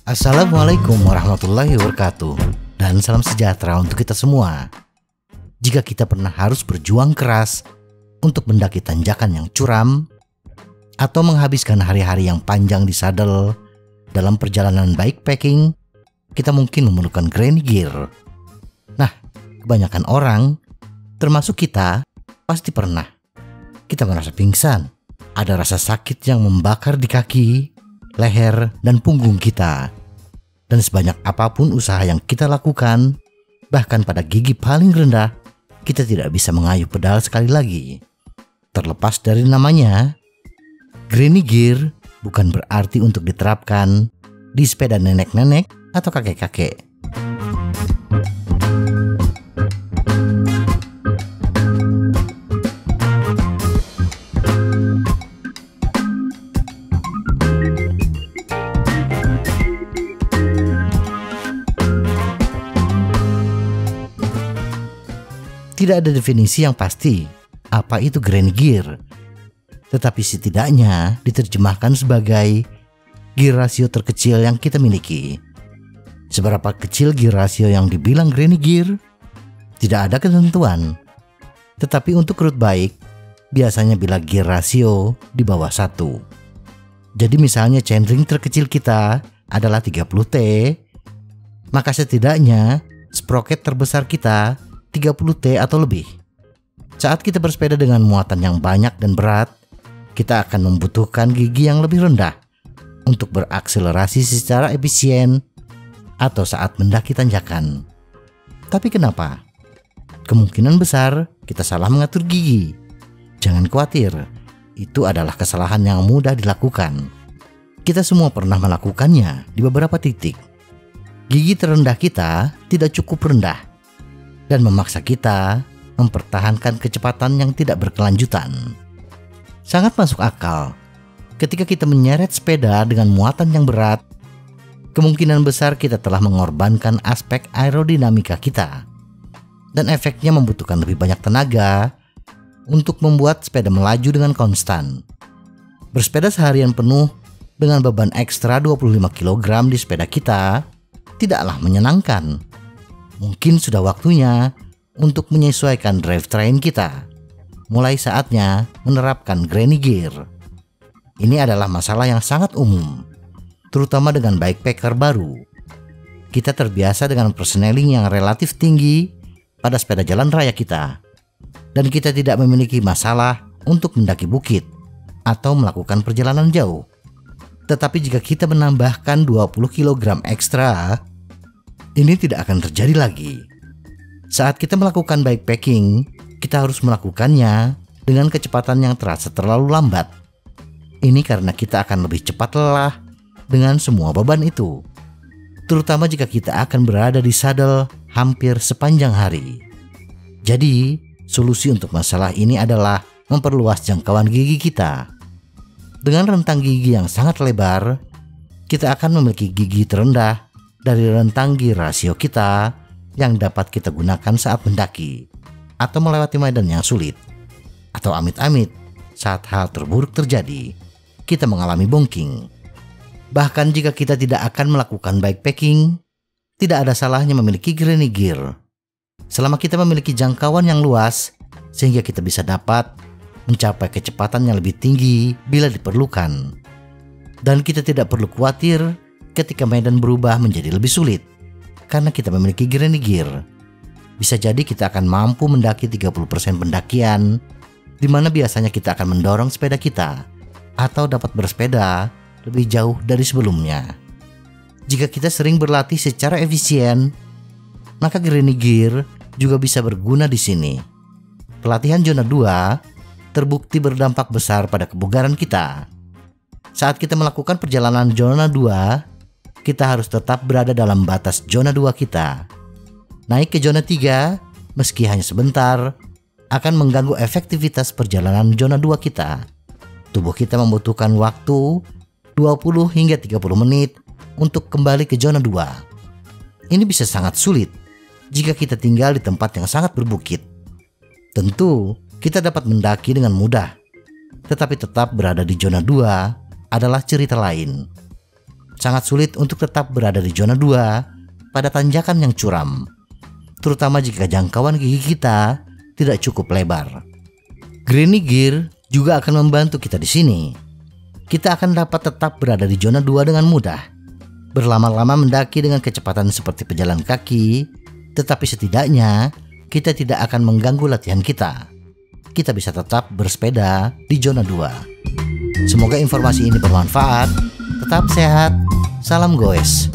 Assalamualaikum warahmatullahi wabarakatuh, dan salam sejahtera untuk kita semua. Jika kita pernah harus berjuang keras untuk mendaki tanjakan yang curam, atau menghabiskan hari-hari yang panjang di sadel dalam perjalanan bikepacking, kita mungkin memerlukan granny gear. Nah, kebanyakan orang, termasuk kita, pasti pernah. Kita merasa pingsan, ada rasa sakit yang membakar di kaki, leher, dan punggung kita. Dan sebanyak apapun usaha yang kita lakukan, bahkan pada gigi paling rendah, kita tidak bisa mengayuh pedal sekali lagi. Terlepas dari namanya, granny gear bukan berarti untuk diterapkan di sepeda nenek-nenek atau kakek-kakek. Tidak ada definisi yang pasti apa itu granny gear, tetapi setidaknya diterjemahkan sebagai gear rasio terkecil yang kita miliki. Seberapa kecil gear rasio yang dibilang granny gear? Tidak ada ketentuan. Tetapi untuk road bike, biasanya bila gear rasio di bawah 1. Jadi misalnya chainring terkecil kita adalah 30T, maka setidaknya sprocket terbesar kita 30T atau lebih. Saat kita bersepeda dengan muatan yang banyak dan berat, kita akan membutuhkan gigi yang lebih rendah untuk berakselerasi secara efisien atau saat mendaki tanjakan. Tapi kenapa? Kemungkinan besar kita salah mengatur gigi. Jangan khawatir, itu adalah kesalahan yang mudah dilakukan. Kita semua pernah melakukannya di beberapa titik. Gigi terendah kita tidak cukup rendah dan memaksa kita mempertahankan kecepatan yang tidak berkelanjutan. Sangat masuk akal. Ketika kita menyeret sepeda dengan muatan yang berat, kemungkinan besar kita telah mengorbankan aspek aerodinamika kita. Dan efeknya membutuhkan lebih banyak tenaga untuk membuat sepeda melaju dengan konstan. Bersepeda seharian penuh dengan beban ekstra 25 kg di sepeda kita tidaklah menyenangkan. Mungkin sudah waktunya untuk menyesuaikan drivetrain kita. Mulai saatnya menerapkan granny gear. Ini adalah masalah yang sangat umum, terutama dengan bikepacker baru. Kita terbiasa dengan personeling yang relatif tinggi pada sepeda jalan raya kita, dan kita tidak memiliki masalah untuk mendaki bukit atau melakukan perjalanan jauh. Tetapi jika kita menambahkan 20 kg ekstra, ini tidak akan terjadi lagi. Saat kita melakukan bikepacking, kita harus melakukannya dengan kecepatan yang terasa terlalu lambat. Ini karena kita akan lebih cepat lelah dengan semua beban itu, terutama jika kita akan berada di sadel hampir sepanjang hari. Jadi, solusi untuk masalah ini adalah memperluas jangkauan gigi kita. Dengan rentang gigi yang sangat lebar, kita akan memiliki gigi terendah dari rentang gear rasio kita yang dapat kita gunakan saat mendaki atau melewati medan yang sulit, atau amit-amit saat hal terburuk terjadi, kita mengalami bonking. Bahkan jika kita tidak akan melakukan bikepacking, tidak ada salahnya memiliki granny gear selama kita memiliki jangkauan yang luas sehingga kita bisa dapat mencapai kecepatan yang lebih tinggi bila diperlukan. Dan kita tidak perlu khawatir ketika medan berubah menjadi lebih sulit karena kita memiliki granny gear. Bisa jadi kita akan mampu mendaki 30% pendakian, di mana biasanya kita akan mendorong sepeda kita atau dapat bersepeda lebih jauh dari sebelumnya. Jika kita sering berlatih secara efisien, maka granny gear juga bisa berguna di sini. Pelatihan zona 2 terbukti berdampak besar pada kebugaran kita. Saat kita melakukan perjalanan zona 2, kita harus tetap berada dalam batas zona 2 kita. Naik ke zona 3, meski hanya sebentar, akan mengganggu efektivitas perjalanan zona 2 kita. Tubuh kita membutuhkan waktu 20 hingga 30 menit untuk kembali ke zona 2. Ini bisa sangat sulit jika kita tinggal di tempat yang sangat berbukit. Tentu, kita dapat mendaki dengan mudah. tetapi tetap berada di zona 2 adalah cerita lain. Sangat sulit untuk tetap berada di zona 2 pada tanjakan yang curam, terutama jika jangkauan gigi kita tidak cukup lebar. Granny Gear juga akan membantu kita di sini. Kita akan dapat tetap berada di zona 2 dengan mudah. Berlama-lama mendaki dengan kecepatan seperti pejalan kaki, tetapi setidaknya kita tidak akan mengganggu latihan kita. Kita bisa tetap bersepeda di zona 2. Semoga informasi ini bermanfaat. Tetap sehat. Salam goes.